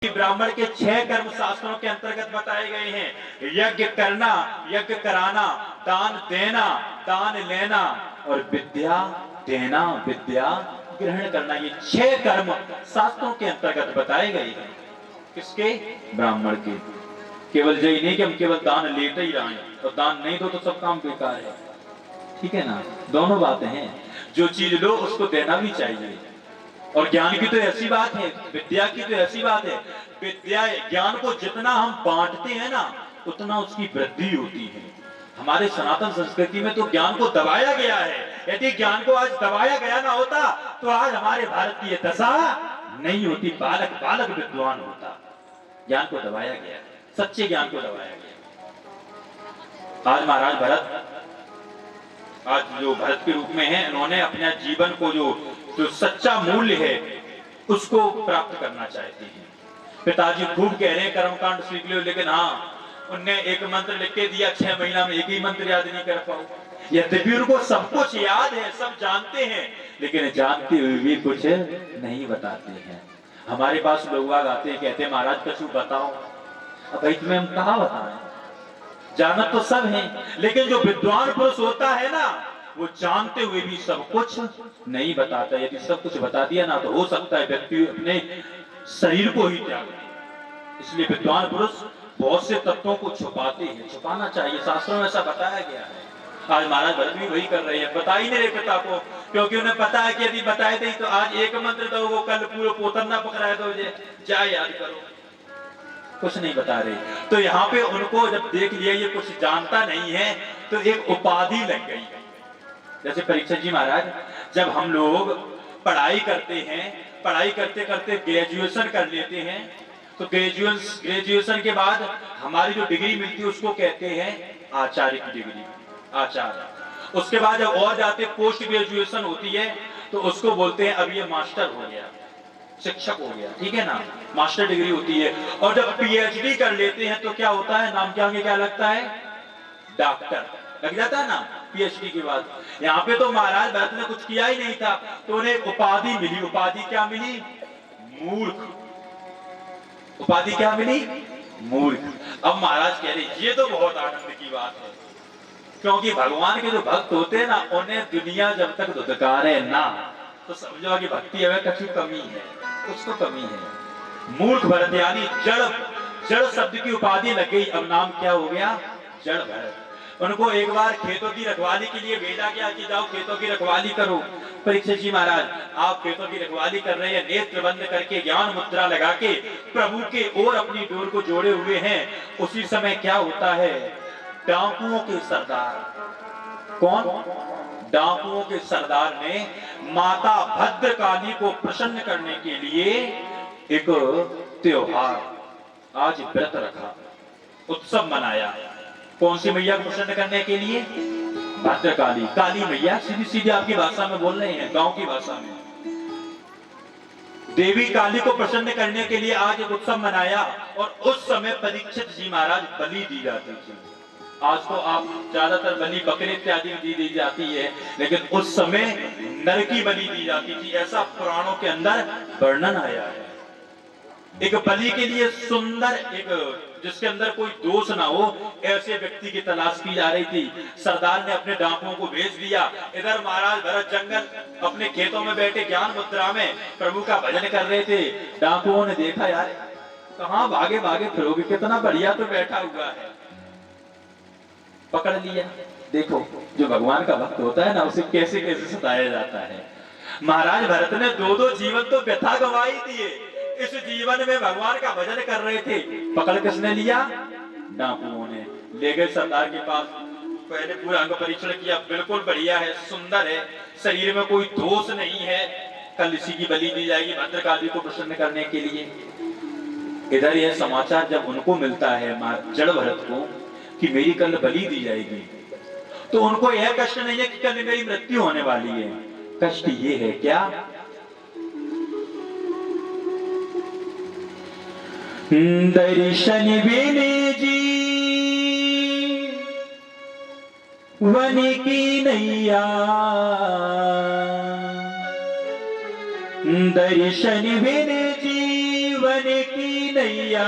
ब्राह्मण के 6 कर्म शास्त्रों के अंतर्गत बताए गए हैं। यज्ञ करना, यज्ञ कराना, दान देना, दान लेना और विद्या देना, विद्या ग्रहण करना, ये 6 कर्म शास्त्रों के अंतर्गत बताए गए हैं। किसके? ब्राह्मण के। केवल यही नहीं कि हम केवल दान लेते ही रहें और दान नहीं दो तो सब काम बेकार है, ठीक है ना। दोनों बातें हैं, जो चीज लो उसको देना भी चाहिए। और ज्ञान की तो ऐसी बात है, विद्या की तो ऐसी बात है, विद्या ज्ञान को जितना हम बांटते हैं ना उतना उसकी वृद्धि होती है। हमारे सनातन संस्कृति में तो ज्ञान को दबाया गया है। यदि ज्ञान को आज दबाया गया ना होता तो आज हमारे भारत की यह दशा नहीं होती, बालक बालक विद्वान होता। ज्ञान को दबाया गया, सच्चे ज्ञान को दबाया गया। आज महाराज भरत, आज जो भरत के रूप में है, इन्होंने अपने जीवन को जो सच्चा मूल्य है उसको प्राप्त करना चाहते हैं। पिताजी खूब कह रहे हैं कर्मकांड सीख लो, लेकिन हाँ उनने एक मंत्र लिख के दिया, 6 महीना में एक ही मंत्र याद नहीं कर पाओ। यद्यपि उनको सब कुछ याद है, सब जानते हैं, लेकिन जानते हुए भी कुछ नहीं बताते हैं। हमारे पास लोग आते हैं, कहते हैं महाराज कछु बताओ। अब भाई तुम्हें हम कहाँ बताएं, जाना तो सब है, लेकिन जो विद्वान पुरुष होता है ना वो जानते हुए भी सब कुछ नहीं बताता। यदि सब कुछ बता दिया ना तो हो सकता है व्यक्ति अपने शरीर को ही त्याग दे। इसलिए विद्वान पुरुष बहुत से तत्वों को छुपाते हैं, छुपाना चाहिए, शास्त्रों में ऐसा बताया गया है। आज महाराज भरत भी वही कर रहे हैं, बता ही नहीं रहे पिता को, क्योंकि उन्हें पता है कि यदि बताए थे तो आज एक मंत्र दो वो कल पूरा पोतन ना पकड़ाए दो, जाए याद करो, कुछ नहीं बता रहे। तो यहाँ पे उनको जब देख लिया ये कुछ जानता नहीं है तो एक उपाधि लग गई। जैसे परीक्षित जी महाराज, जब हम लोग पढ़ाई करते हैं, पढ़ाई करते करते ग्रेजुएशन कर लेते हैं, तो ग्रेजुएशन के बाद हमारी जो डिग्री मिलती है उसको कहते हैं आचार्य की डिग्री, आचार्य। उसके बाद जब और जाते पोस्ट ग्रेजुएशन होती है तो उसको बोलते हैं अब ये मास्टर हो गया, शिक्षक हो गया, ठीक है ना, मास्टर डिग्री होती है। और जब पीएचडी कर लेते हैं तो क्या होता है, नाम के आगे क्या लगता है, डॉक्टर लग जाता है ना पीएचडी के बाद। यहाँ पे तो महाराज भरत ने कुछ किया ही नहीं था तो उन्हें उपाधि मिली। उपाधि क्या मिली? मूर्ख। उपाधि क्या मिली? मूर्ख। अब महाराज कह रहे ये तो बहुत आनंद की बात है, क्योंकि भगवान के जो भक्त होते हैं ना उन्हें दुनिया जब तक धुतकारे ना तो समझो कि भक्ति हमें कछु कमी है, कुछ तो कमी है। मूर्ख भरत यानी जड़, जड़ शब्द की उपाधि लग गई। अब नाम क्या हो गया? जड़ भरत। उनको एक बार खेतों की रखवाली के लिए भेजा गया कि जाओ खेतों की रखवाली करो। परीक्षित जी महाराज, आप खेतों की रखवाली कर रहे हैं, नेत्र बंद करके ज्ञान मुद्रा लगा के प्रभु के ओर अपनी डोर को जोड़े हुए हैं। उसी समय क्या होता है, डाकुओं के सरदार, कौन? डाकुओं के सरदार ने माता भद्रकाली को प्रसन्न करने के लिए एक त्योहार, आज व्रत रखा, उत्सव मनाया। कौन सी मैया को प्रसन्न करने के लिए? भद्रकाली, काली मैया, सीधी सीधी आपकी भाषा में बोल रहे हैं, गांव की भाषा में। देवी काली को प्रसन्न करने के लिए आज एक उत्सव मनाया। और उस समय परीक्षित जी महाराज बलि दी जाती थी। आज तो आप ज्यादातर बलि बकरे इत्यादि दी जाती है, लेकिन उस समय नर की बलि दी जाती थी, ऐसा पुराणों के अंदर वर्णन आया है। एक बलि के लिए सुंदर, एक जिसके अंदर कोई दोष ना हो, ऐसे व्यक्ति की तलाश की जा रही थी। सरदार ने अपने डाकुओं को भेज दिया। इधर महाराज भरत जंगल अपने खेतों में बैठे ज्ञान मुद्रा में प्रभु का भजन कर रहे थे। डाकुओं ने देखा यार कहाँ भागे भागे फिरोगे, कितना बढ़िया तो बैठा हुआ है, पकड़ लिया। देखो जो भगवान का भक्त होता है ना उसे कैसे कैसे सताया जाता है। महाराज भरत ने 2-2 जीवन तो व्यथा गवाई दिए। इस जीवन में भगवान का भजन कर रहे थे, पकड़ किसने लिया? डाकुओं ने। ले गए सरदार के पास, पहले पूरा अंग परीक्षण किया, बिल्कुल बढ़िया है, सुंदर है, शरीर में कोई दोष नहीं है, कल इसी की बलि दी जाएगी भद्रकाली को प्रसन्न करने के लिए। इधर यह समाचार जब उनको मिलता है जड़ भरत को कि मेरी कल बलि दी जाएगी, तो उनको यह कष्ट नहीं है कि कल मेरी मृत्यु होने वाली है। कष्ट ये है क्या, दर्शन बिन जी वन की नैया, दर्शन बिन जीवन की नैया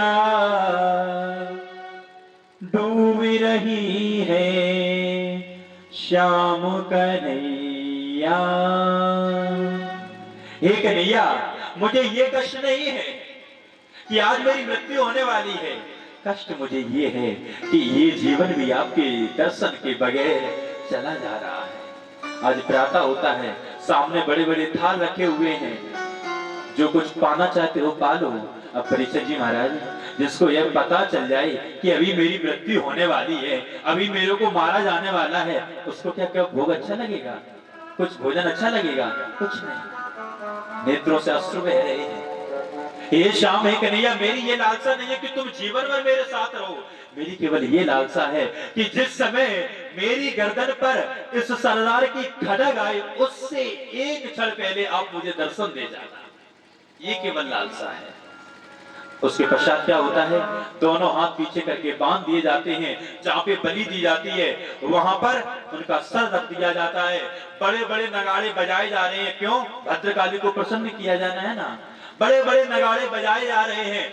डूब रही है श्याम कन्हैया। हे कन्हैया, मुझे ये कष्ट नहीं है कि आज मेरी मृत्यु होने वाली है, कष्ट मुझे ये है कि ये जीवन भी आपके दर्शन के बगैर चला जा रहा है। आज प्रातः होता है, सामने बड़े बड़े थाल रखे हुए हैं, जो कुछ पाना चाहते हो पालो। अब परीक्षित जी महाराज, जिसको यह पता चल जाए कि अभी मेरी मृत्यु होने वाली है, अभी मेरे को मारा जाने वाला है, उसको क्या क्या भोग अच्छा लगेगा? कुछ भोजन अच्छा लगेगा? कुछ नहीं। नेत्रों से अश्रु बह रहे हैं। हे श्याम, हे कन्हैया, मेरी ये लालसा नहीं है कि तुम जीवन भर मेरे साथ रहो। मेरी केवल ये लालसा है कि जिस समय मेरी गर्दन पर इस सरदार की खड़ग आए, उससे एक क्षण पहले आप मुझे दर्शन दे जाना। ये केवल लालसा है। उसके पश्चात क्या होता है? दोनों हाथ पीछे करके बांध दिए जाते हैं, जहां पे बलि दी जाती है वहां पर उनका सर रख दिया जाता है। बड़े बड़े नगाड़े बजाए जा रहे हैं। क्यों? भद्रकाली को प्रसन्न किया जाना है ना। बड़े बड़े नगाड़े बजाए जा रहे हैं।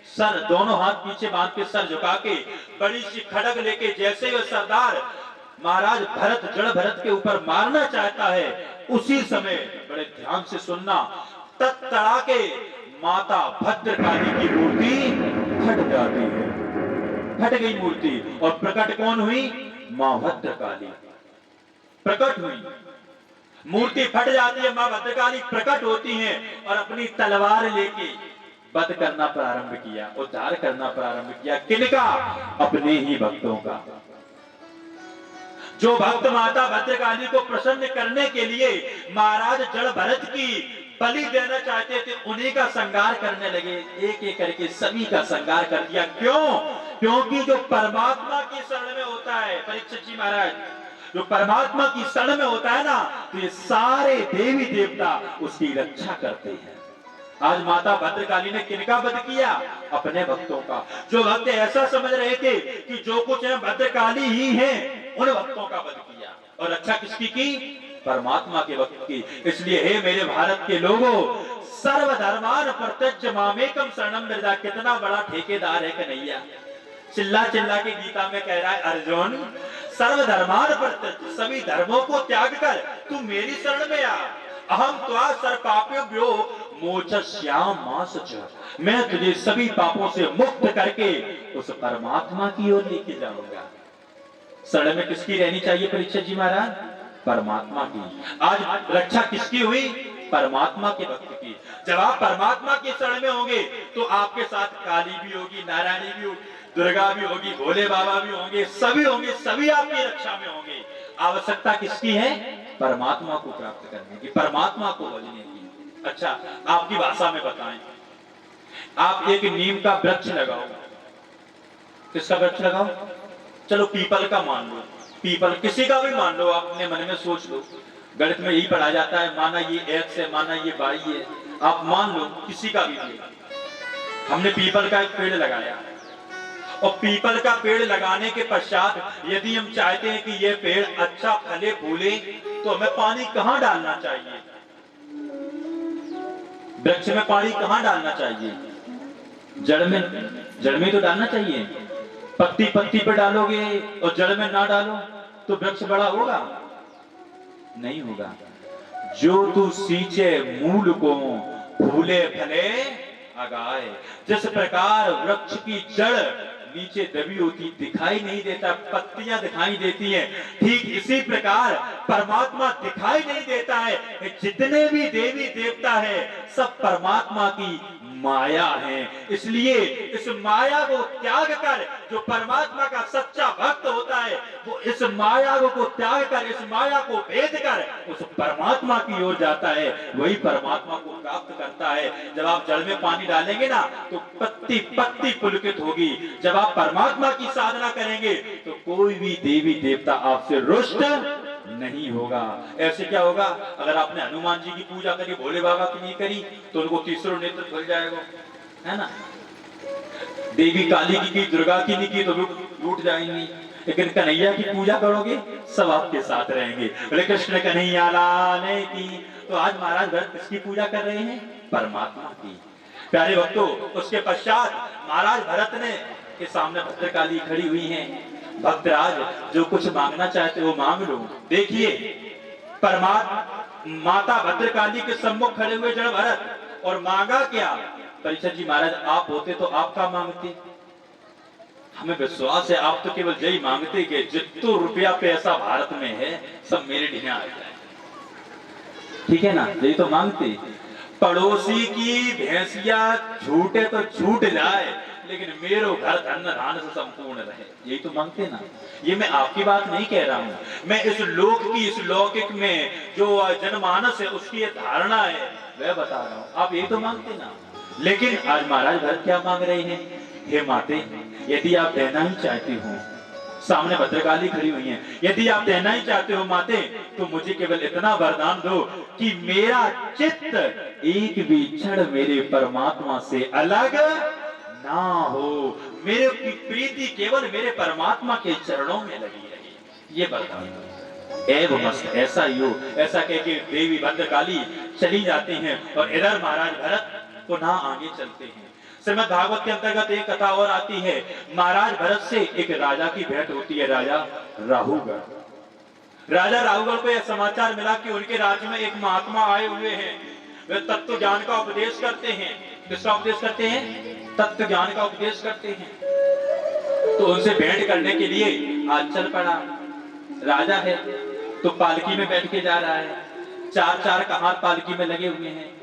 सर दोनों हाथ पीछे बांध के, सर झुका के, बड़ी सी खड़ग लेके, जैसे वो सरदार महाराज भरत, जड़ भरत के ऊपर मारना चाहता है, उसी समय बड़े ध्यान से सुनना, तत्तड़ा के माता भद्रकाली की मूर्ति फट जाती है। फट गई मूर्ति, और प्रकट कौन हुई? मां भद्रकाली प्रकट हुई। मूर्ति फट जाती है, मां भद्रकाली प्रकट होती हैं और अपनी तलवार लेके वध करना प्रारंभ किया, उद्धार करना प्रारंभ किया। किनका? अपने ही भक्तों का। जो भक्त माता भद्रकाली को प्रसन्न करने के लिए महाराज जड़ भरत की बलि देना चाहते थे, उन्हीं का संगार करने लगे। एक एक करके सभी का संगार कर दिया। क्यों? क्योंकि जो परमात्मा की शरण में होता है, परीक्षित जी महाराज, जो परमात्मा की शरण में होता है ना, तो ये सारे देवी देवता उसकी रक्षा करते हैं। आज माता भद्रकाली ने किनका वध किया? अपने भक्तों का। जो भक्त ऐसा समझ रहे थे कि जो कुछ है भद्रकाली ही है, उन भक्तों का वध किया। और रक्षा किसकी की? परमात्मा के भक्त की। इसलिए हे मेरे भारत के लोगों, सर्वधर्मान प्रत्यक्ष मामेकम शरणम व्रजा। कितना बड़ा ठेकेदार है कन्हैया। चिल्ला चिल्ला के गीता में कह रहा है अर्जुन, सर्वधर्मान प्रत्यक्ष, सभी धर्मों को त्याग कर तू मेरी शरण में आ। अहम त्वा सर्वपापेभ्यो मोचस्यामि। मैं तुझे सभी पापों से मुक्त करके उस परमात्मा की ओर लेके जाऊंगा। शरण में किसकी रहनी चाहिए परीक्षित जी महाराज? परमात्मा की। आज रक्षा किसकी हुई? परमात्मा के भक्त की। जब आप परमात्मा की शरण में होंगे तो आपके साथ काली भी होगी, नारायणी भी होगी, दुर्गा भी होगी, भोले बाबा भी होंगे, सभी आपकी रक्षा में होंगे। आवश्यकता किसकी है? परमात्मा को प्राप्त करने की, परमात्मा को भजने की। अच्छा, आपकी भाषा में बताएं, आप एक नीम का वृक्ष लगाओ। किसका वृक्ष लगाओ? चलो पीपल का मान लो, पीपल किसी का भी मान लो, आप अपने मन में सोच लो। गणित में यही पढ़ा जाता है, माना ये x है, माना ये y है, आप मान लो किसी का भी। हमने पीपल का एक पेड़ लगाया, और पीपल का पेड़ लगाने के पश्चात यदि हम चाहते हैं कि ये पेड़ अच्छा फले फूले, तो हमें पानी कहां डालना चाहिए? वृक्ष में पानी कहां डालना चाहिए? जड़ में तो डालना चाहिए। पत्ती पत्ती पे डालोगे और जड़ में ना डालो तो वृक्ष बड़ा होगा? नहीं होगा। जो तू सींचे मूल को, फूले फले अगाए। जिस प्रकार वृक्ष की जड़ नीचे दबी होती, दिखाई नहीं देता, पत्तियां दिखाई देती हैं, ठीक इसी प्रकार परमात्मा दिखाई नहीं देता है। जितने भी देवी देवता है सब परमात्मा की माया है। इसलिए इस माया को त्याग कर, जो परमात्मा का सच्चा भक्त होता है, वो इस माया को त्याग कर, इस माया को भेद कर उस परमात्मा की ओर जाता है, वही परमात्मा को प्राप्त करता है। जब आप जड़ में पानी डालेंगे ना तो पत्ती पत्ती पुलकित होगी। जब आप परमात्मा की साधना करेंगे तो कोई भी देवी देवता आपसे रुष्ट नहीं होगा। ऐसे क्या होगा? अगर आपने हनुमान जी की पूजा करी, भोले बाबा की नहीं करी, तो उनको तीसरा नेत्र खुल जाएगा, है ना। देवी काली की दुर्गा की नहीं की तो लूट जाएंगी। लेकिन कन्हैया की पूजा करोगे सब आपके साथ रहेंगे। बोले कृष्ण कन्हैया लाल की। तो आज महाराज भरत किसकी पूजा कर रहे हैं? परमात्मा की। प्यारे भक्तों, उसके पश्चात महाराज भरत ने के सामने भद्रकाली खड़ी हुई हैं। भक्तराज, जो कुछ मांगना चाहते हो मांग लो। देखिए, परमात्मा माता भद्रकाली के सम्मुख खड़े हुए जड़ भरत, और मांगा क्या? परीक्षित जी महाराज, आप होते तो आप क्या मांगते? हमें विश्वास है आप तो केवल यही मांगते कि जितना रुपया पैसा भारत में है सब मेरे लिए आ जाए, ठीक है ना? यही तो मांगते। पड़ोसी की भैंसिया छूटे तो छूट जाए, लेकिन मेरो घर धन धान से संपूर्ण रहे, यही तो मांगते ना। ये मैं आपकी बात नहीं कह रहा हूं, मैं इस लोक की, इस लौकिक में जो जनमानस है उसकी ये धारणा है वह बता रहा हूं। आप यही तो मांगते ना। लेकिन आज महाराज भरत क्या मांग रहे हैं? हे माते, यदि आप देना ही चाहती हो, सामने भद्रकाली खड़ी हुई हैं, यदि आप देना ही चाहते हो माते, तो मुझे केवल इतना वरदान दो कि मेरा चित्त एक भी क्षण मेरे परमात्मा से अलग ना हो, मेरे की प्रीति केवल मेरे परमात्मा के चरणों में लगी रही। ये वरदान दो। एव मस्त ऐसा ही हो। ऐसा कह के देवी भद्रकाली चली जाती हैं और इधर महाराज भरत पुनः आगे चलते हैं। श्रीमद् भागवत के अंतर्गत एक कथा और आती है। महाराज भरत से एक राजा की भेंट होती है, राजा राहुगढ़। राजा राहुगढ़ को यह समाचार मिला कि उनके राज्य में एक महात्मा आए हुए हैं, वे तत्व ज्ञान का उपदेश करते हैं। किसका उपदेश करते हैं? तत्व ज्ञान का उपदेश करते हैं। तो उनसे भेंट करने के लिए आज चल पड़ा। राजा है तो पालकी में बैठ के जा रहा है, चार चार कहार पालकी में लगे हुए हैं।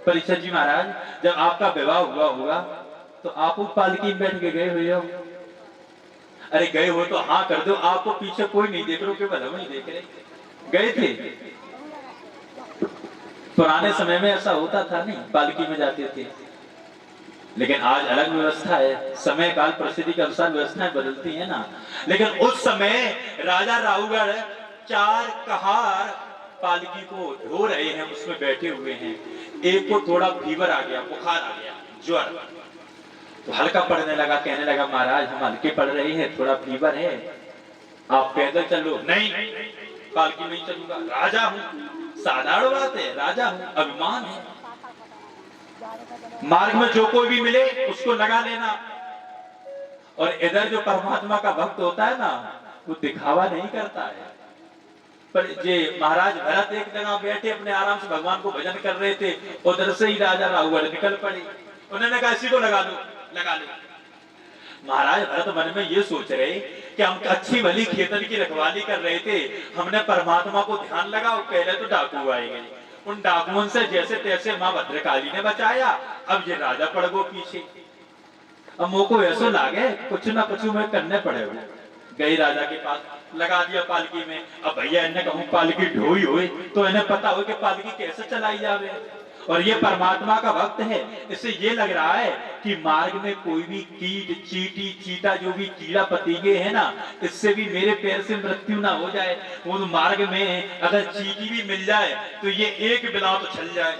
परीक्षित जी महाराज, जब आपका विवाह हुआ होगा तो आप उस पालकी में बैठ के गए हुए हो? अरे गए हो तो हाँ कर दो, आपको पीछे कोई नहीं देख रहे, केवल हम ही देख रहे। गए थे? पुराने समय में ऐसा होता था नहीं, पालकी में जाते थे। लेकिन आज अलग व्यवस्था है, समय काल परिस्थिति के अनुसार व्यवस्थाएं बदलती है ना। लेकिन उस समय राजा राहुगढ़ चार कहार पालकी को ढो रहे हैं, उसमें बैठे हुए हैं। एक को थोड़ा फीवर आ गया, बुखार आ गया, ज्वर, तो हल्का पड़ने लगा। कहने लगा, महाराज हम हल्के पड़ रहे हैं, थोड़ा फीवर है, आप पैदल चलो। नहीं, पालकी में ही चलूंगा, राजा हूं। साधारण बात है, राजा हूं, अभिमान है। मार्ग में जो कोई भी मिले उसको लगा लेना। और इधर जो परमात्मा का भक्त होता है ना, वो दिखावा नहीं करता है। पर जे महाराज भरत एक जगह बैठे अपने आराम से भगवान को भजन कर रहे थे, उधर से ही राजा राहुगढ़ निकल पड़े। उन्होंने कहा इसी को लगा लो, लगा लो। महाराज भरत मन में ये सोच रहे कि हम अच्छी भली खेतन की रखवाली कर रहे थे, हमने परमात्मा को ध्यान लगा, पहले तो डाकू आए गए, उन डाकुओं से जैसे तैसे मां भद्रकाली ने बचाया, अब ये राजा पड़ गो पीछे। अब मोको ऐसा लागे कुछ ना कुछ में करने पड़े हुए। गई राजा के पास, लगा दिया पालकी में। अब भैया इन्हें कहूं पालकी ढोई हुई तो इन्हें पता हो कि पालकी कैसे चलाई जावे। और ये परमात्मा का भक्त है, इससे ये लग रहा है कि मार्ग में कोई भी कीट, चींटी, चीटा, जो भी कीड़ा पतीगे है ना, इससे भी मेरे पैर से मृत्यु ना हो जाए। वो मार्ग में अगर चींटी भी मिल जाए तो ये एक बिलाव तो छल जाए।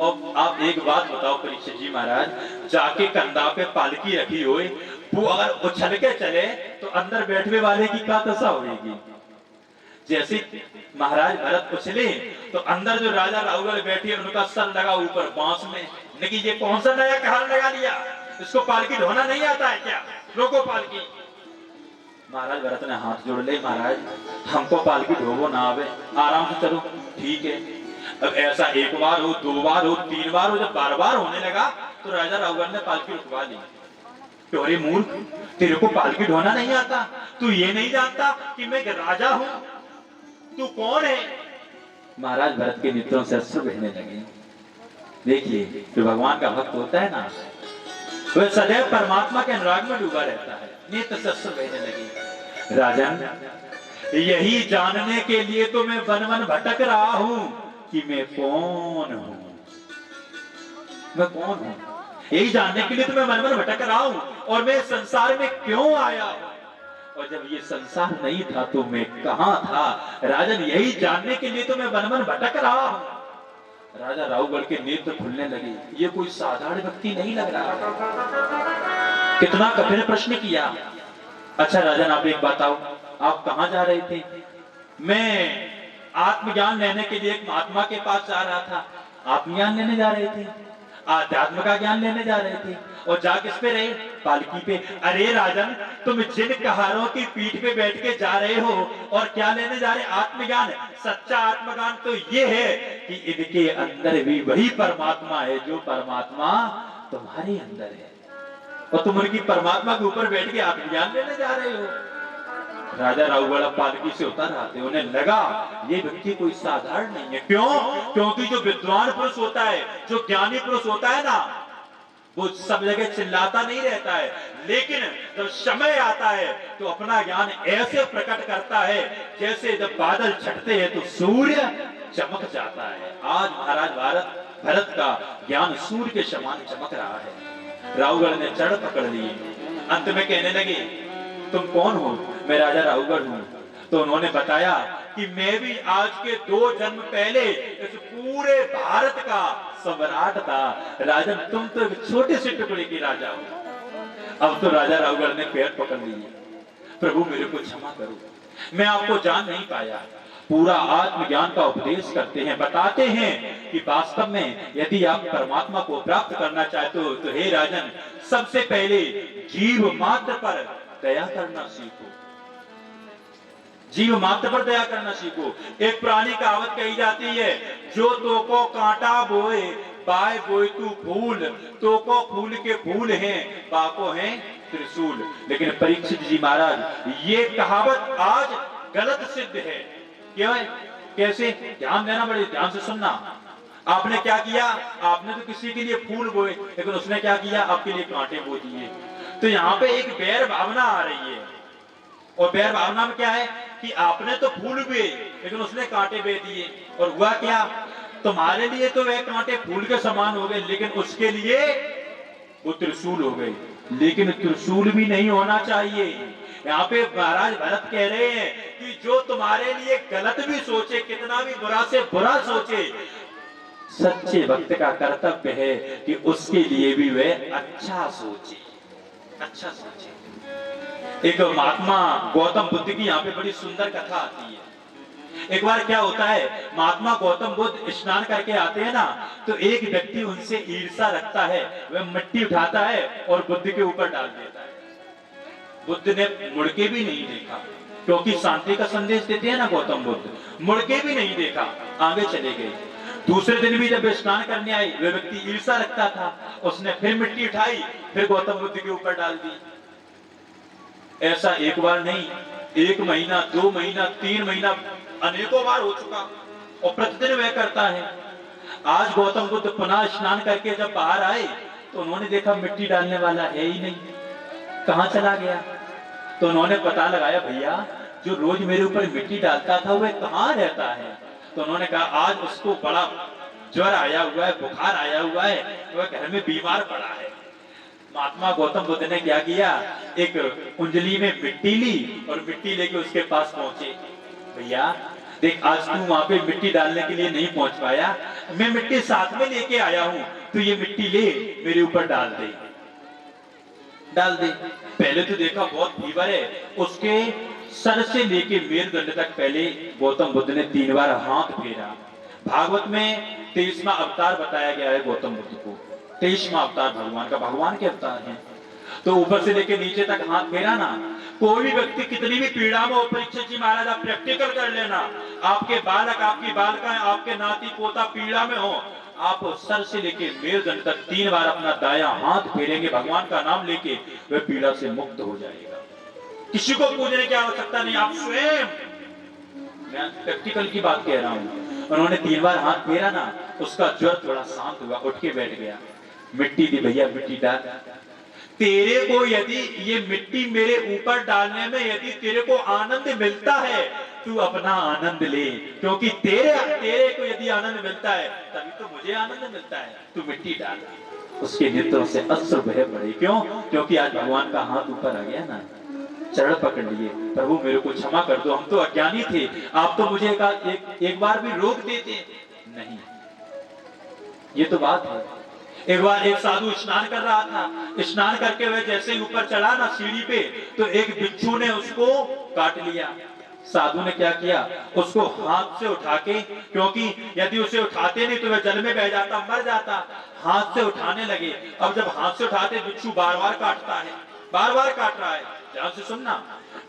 और आप एक बात बताओ परीक्षित जी महाराज, जाके कंधा पे पालकी रखी हो, वो अगर उछल के चले तो अंदर बैठने वाले की क्या दशा होगी? जैसे महाराज भरत उछले तो अंदर जो राजा राहुगढ़ बैठे उनका सर लगा ऊपर बांस में। लेकिन ये कौन सा नया कहार लगा लिया, इसको पालकी ढोना नहीं आता है क्या? रोको पालकी। महाराज भरत ने हाथ जोड़ ले, महाराज हमको पालकी ढोवो ना आवे, आराम से चलो। ठीक है। अब ऐसा एक बार हो, दो बार हो, तीन बार हो, जब बार बार होने लगा तो राजा राहुगढ़ ने पालकी रुकवा ली। तो अरे मूर्ख, तेरे को पालकी ढोना नहीं आता? तू ये नहीं जानता कि मैं राजा हूं? तू कौन है? महाराज भरत के नेत्रों से अश्रु बहने लगे। देखिए, जो भगवान का भक्त होता है ना, वह सदैव परमात्मा के अनुराग में डूबा रहता है। नेत्र से अश्रु बहने लगे। राजन, यही जानने के लिए तो मैं वन वन भटक रहा हूं कि मैं कौन हूं। मैं कौन हूं, यही जानने के लिए तो मैं वन वन भटक रहा हूं। और मैं संसार में क्यों आया हूं, और जब ये संसार नहीं था तो मैं कहां था? राजन, यही जानने के लिए तो मैं वन वन भटक रहा हूं। राजा राहुगढ़ के नेत्र खुलने लगे। ये कोई साधारण व्यक्ति नहीं लग रहा। कितना कठिन प्रश्न किया। अच्छा राजन, आप एक बताओ, आप कहां जा रहे थे? मैं आत्मज्ञान लेने के लिए एक महात्मा के पास जा रहा था। आत्मज्ञान लेने जा रहे थे? आध्यात्म का ज्ञान लेने जा रहे थे और जा किस पे रहे? पालकी पे। अरे राजन, तुम जिन कहारों की पीठ पे बैठ के जा रहे हो और क्या लेने जा रहे? आत्मज्ञान। सच्चा आत्मज्ञान तो ये है कि इनके अंदर भी वही परमात्मा है जो परमात्मा तुम्हारे अंदर है, और तुम उनकी परमात्मा के ऊपर बैठ के आत्मज्ञान लेने जा रहे हो। राजा राऊगढ़ पालकी से उतर आते, उन्हें लगा ये व्यक्ति कोई साधारण नहीं है। क्यों? क्योंकि जो विद्वान पुरुष होता है, जो ज्ञानी पुरुष होता है ना, वो सब जगह चिल्लाता नहीं रहता है, लेकिन जब समय आता है तो अपना ज्ञान ऐसे प्रकट करता है जैसे जब बादल छटते हैं तो सूर्य चमक जाता है। आज महाराज भरत का ज्ञान सूर्य के समान चमक रहा है। राऊगढ़ ने चढ़ पकड़ लिए, अंत में कहने लगे तुम कौन हो? मैं राजा राऊगढ़ हूं। तो उन्होंने बताया कि मैं भी आज के 2 जन्म पहले इस पूरे भारत का सम्राट था। राजन, तुम तो एक छोटे से टुकड़े के राजा हो। अब तो राजा राऊगढ़ ने पैर पकड़ लिए, प्रभु मेरे को क्षमा करो, मैं आपको जान नहीं पाया। पूरा आत्मज्ञान का उपदेश करते हैं, बताते हैं कि वास्तव में यदि आप परमात्मा को प्राप्त करना चाहते हो तो हे राजन, सबसे पहले जीव मात्र पर दया करना सीखो। जीव मात्र पर दया करना सीखो। एक पुरानी कहावत कही जाती है, जो तो को कांटा बोए बाय बोए तू फूल, तो को फूल के फूल हैं बाको हैं त्रिशूल। लेकिन परीक्षित जी महाराज, ये कहावत आज गलत सिद्ध है। क्यों है? कैसे? ध्यान देना, बड़े ध्यान से सुनना। आपने क्या किया? आपने तो किसी के लिए फूल बोए, लेकिन उसने क्या किया? आपके लिए कांटे बो दिए। तो यहाँ पे एक बैर भावना आ रही है, और बैर भावना में क्या है कि आपने तो फूल बोए लेकिन उसने कांटे बे दिए, और हुआ क्या? तुम्हारे लिए तो वह कांटे फूल के समान हो गए, लेकिन उसके लिए वो त्रिशूल हो गए। लेकिन त्रिशूल भी नहीं होना चाहिए। यहाँ पे महाराज भरत कह रहे हैं कि जो तुम्हारे लिए गलत भी सोचे, कितना भी बुरा से बुरा सोचे, सच्चे भक्त का कर्तव्य है कि उसके लिए भी वह अच्छा सोचे, अच्छा सोचे। एक महात्मा गौतम बुद्ध की यहाँ पे बड़ी सुंदर कथा आती है। एक बार क्या होता है, महात्मा गौतम बुद्ध स्नान करके आते हैं ना, तो एक व्यक्ति उनसे ईर्ष्या रखता है, वह मिट्टी उठाता है और बुद्ध के ऊपर डाल देता है। बुद्ध ने मुड़ के भी नहीं देखा, क्योंकि शांति का संदेश देते हैं ना गौतम बुद्ध, मुड़ के भी नहीं देखा, आगे चले गए। दूसरे दिन भी जब स्नान करने आए, वह व्यक्ति ईर्ष्या रखता था, उसने फिर मिट्टी उठाई, फिर गौतम बुद्ध के ऊपर डाल दी। ऐसा एक बार नहीं, 1 महीना, 2 महीना, 3 महीना, अनेकों बार हो चुका, और प्रतिदिन वह करता है। आज गौतम बुद्ध पुनः स्नान करके जब बाहर आए तो उन्होंने देखा मिट्टी डालने वाला है ही नहीं, कहां चला गया? तो उन्होंने पता लगाया, भैया जो रोज मेरे ऊपर मिट्टी डालता था वह कहां रहता है? तो उन्होंने कहा आज उसको बड़ा ज्वर आया हुआ है, बुखार आया हुआ है, वह घर में बीमार पड़ा है। महात्मा गौतम बुद्ध ने क्या किया, एक उंजली में मिट्टी ली और मिट्टी लेके उसके पास पहुंचे। भैया देख, आज तू वहां पे मिट्टी डालने के लिए नहीं पहुंच पाया, मैं मिट्टी साथ में लेके आया हूं, तू ये मिट्टी ले मेरे ऊपर डाल दे, डाल दे। पहले तो देखा बहुत फीवर है, उसके सर से लेके मेरुदंड तक पहले गौतम बुद्ध ने 3 बार हाथ फेरा। भागवत में 23वां अवतार बताया गया है गौतम बुद्ध को, 23वां अवतार भगवान का, भगवान के अवतार हैं। तो ऊपर से लेके नीचे तक हाथ फेरा ना। कोई भी व्यक्ति कितनी भी पीड़ा में हो, परीक्षित जी महाराज आप प्रैक्टिकल कर लेना, आपके बालक, आपकी बालिकाएं, आपके नाती पोता पीड़ा में हो, आप सर से लेके मेरुदंड तक 3 बार अपना दायां हाथ फेरेंगे भगवान का नाम लेके, वह पीड़ा से मुक्त हो जाएगा। किसी को पूछने की आवश्यकता नहीं, आप स्वयं, मैं प्रैक्टिकल की बात कह रहा हूं। उन्होंने 3 बार हाथ फेरा ना, उसका ज्वर थोड़ा शांत हुआ, उठ के बैठ गया। मिट्टी दी, भैया मिट्टी डाल। तेरे को यदि ये मिट्टी मेरे ऊपर डालने में यदि तेरे को आनंद मिलता है, तू अपना आनंद ले, क्योंकि तेरे को यदि आनंद मिलता है तभी तो मुझे आनंद मिलता है। तू मिट्टी डाल। उसके नेत्रों से अश्रु बह पड़े। क्यों? क्योंकि आज भगवान का हाथ ऊपर आ गया ना, चरण पकड़ लिए, प्रभु मेरे को क्षमा कर दो, हम तो अज्ञानी थे, आप तो मुझे एक बार भी रोक देते नहीं। ये तो बात है। एक बार एक साधु स्नान कर रहा था, स्नान करके वह जैसे ऊपर चढ़ा ना सीढ़ी पे, तो एक बिच्छू ने उसको काट लिया। साधु ने क्या किया, उसको हाथ से उठा के, क्योंकि यदि उसे उठाते नहीं तो वह जल में बह जाता, मर जाता, हाथ से उठाने लगे। अब जब हाथ से उठाते, बिच्छू बार बार काटता है, बार बार काट रहा है, ध्यान से सुनना,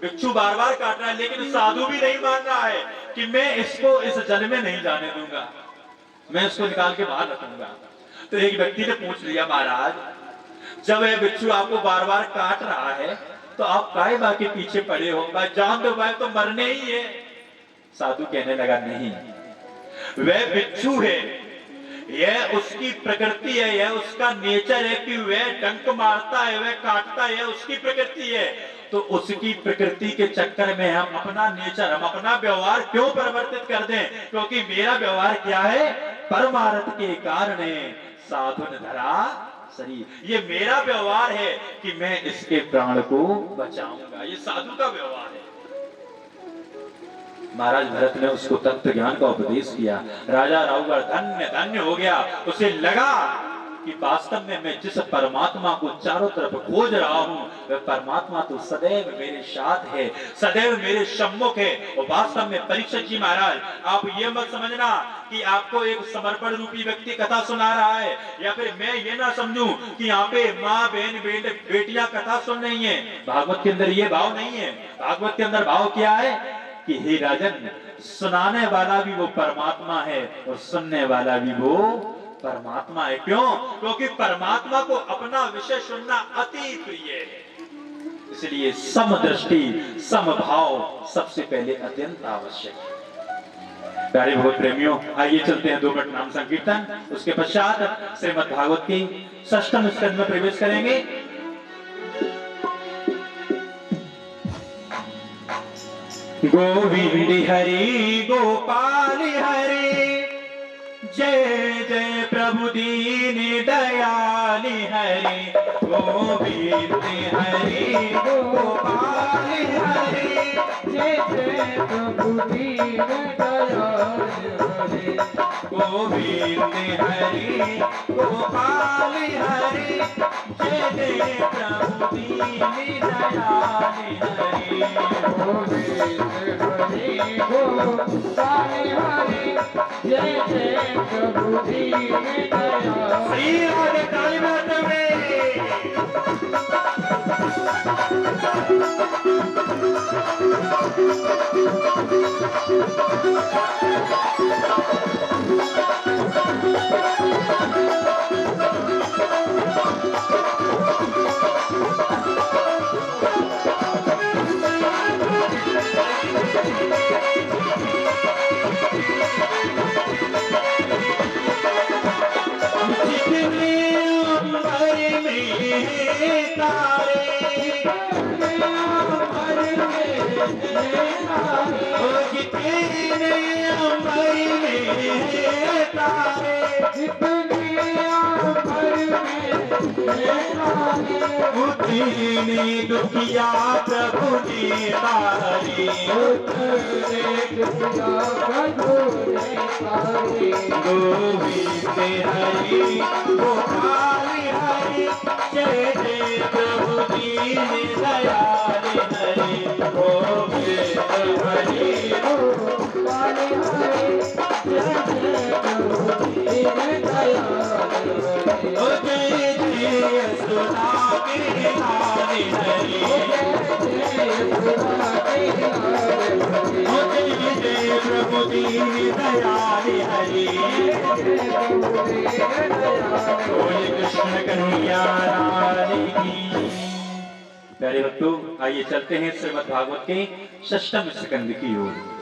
बिच्छू बार बार काट रहा है, लेकिन साधु भी नहीं मान रहा है कि मैं इसको इस जल में नहीं जाने दूंगा, मैं इसको निकाल के बाहर रखूंगा। तो एक व्यक्ति ने पूछ लिया, महाराज जब यह बिच्छू आपको बार बार काट रहा है तो आप काहे बाकी पीछे पड़े हो, भाई जान दो, भाई तो मरने ही है। साधु कहने लगा, नहीं, वह बिच्छू है, यह उसकी प्रकृति है, यह उसका नेचर है कि वह डंक मारता है, वह काटता है, उसकी प्रकृति है। तो उसकी प्रकृति के चक्कर में हम अपना नेचर, हम अपना व्यवहार क्यों परिवर्तित कर दें, क्योंकि मेरा व्यवहार क्या है, परमार्थ के कारण साधुन धरा शरीर, ये मेरा व्यवहार है कि मैं इसके प्राण को बचाऊंगा, ये साधु का व्यवहार है। महाराज भरत ने उसको तत्व ज्ञान का उपदेश किया। राजा राहुगढ़ धन्य धन्य हो गया, उसे लगा कि वास्तव में मैं जिस परमात्मा को चारों तरफ खोज रहा हूं, वह परमात्मा तो सदैव मेरे साथ है, सदैव मेरे सम्मुख है। और वास्तव में परीक्षित जी महाराज, आप ये मत समझना कि आपको एक समर्पण रूपी व्यक्ति कथा सुना रहा है, या फिर मैं ये ना समझूं कि यहाँ पे माँ बहन बेटियां कथा सुन रही हैं। भागवत के अंदर ये भाव नहीं है। भागवत के अंदर भाव क्या है कि हे राजन, सुनाने वाला भी वो परमात्मा है और सुनने वाला भी वो परमात्मा है। क्यों? क्योंकि परमात्मा को अपना विषय सुनना अति प्रिय है, इसलिए समदृष्टि समभाव सबसे पहले अत्यंत आवश्यक है। प्यारे भगवत प्रेमियों, आइए चलते हैं 2 मिनट नाम संकीर्तन, उसके पश्चात श्रीमद् भागवत की 6ठ स्कंध में प्रवेश करेंगे। गोविंद हरि गोपाल हरि, जय जय प्रभु दीन दयाल हरि। गोविंद हरि गोपाल हरि, जय जय प्रभु दीन दयाल हरि। गोविंद हरि गोपाल हरि, जय जय प्रभु दीन दयाल हरि। गोविंद हरि गोपाल हरि, जय जय प्रभु दीन दयाल। श्री राधे काली माता में दुखिया प्रभु ने तारी, गोविंद हरि गोपाल हरि, जय जय प्रभु दीन दयाल हरि। गोविंद हरि गोपाल हरि, जय जय प्रभु दीन दयाल हरि। ओ जय जय सुना के लाल हरि, जय प्रभु दीन दयाल हरि। बोले कृष्ण कन्हैया लाल की। प्यारे भक्तों, आइए चलते हैं श्रीमद् भागवत के 6ठ स्कंद की ओर।